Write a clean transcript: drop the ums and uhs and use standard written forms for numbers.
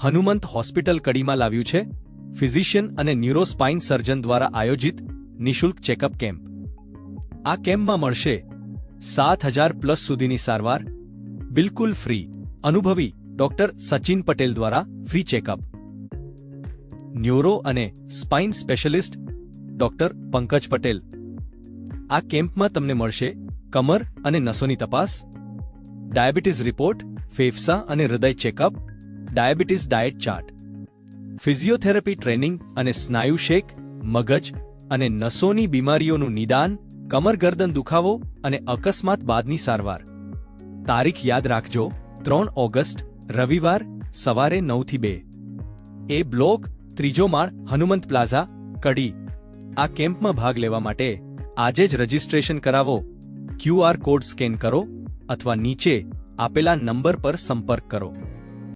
Hanumant hospital કડીમાં લાવ્યું છે ફિઝિશિયન અને ન્યુરોસ્પાઇન સર્જન દ્વારા આયોજિત નિઃશુલ્ક ચેકઅપ કેમ્પ. આ કેમ્પમાં મળશે 7,000+ સુધીની સારવાર બિલકુલ ફ્રી. અનુભવી ડોક્ટર સચિન પટેલ દ્વારા ફ્રી ચેકઅપ. ન્યુરો અને spine specialist doctor Pankaj Patel. આ કેમ્પમાં તમને મળશે કમર અને નસોની તપાસ, ડાયાબિટીસ રિપોર્ટ, ફેફસા અને હૃદય checkup, diabetes diet chart, physiotherapy training અને સ્નાયુ શેક, મગજ અને નસોની બીમારીઓનું નિદાન, કમર ગરદન દુખાવો અને અકસ્માત બાદની સારવાર. તારીખ યાદ રાખજો, 3 ઓગસ્ટ રવિવાર સવારે 9 થી 2. એ બ્લોક, 3જો માળ, હનુમંત પ્લાઝા, કડી. આ કેમ્પમાં ભાગ લેવા માટે આજે જ રજિસ્ટ્રેશન કરાવો. QR કોડ સ્કેન કરો અથવા નીચે આપેલા નંબર પર સંપર્ક કરો.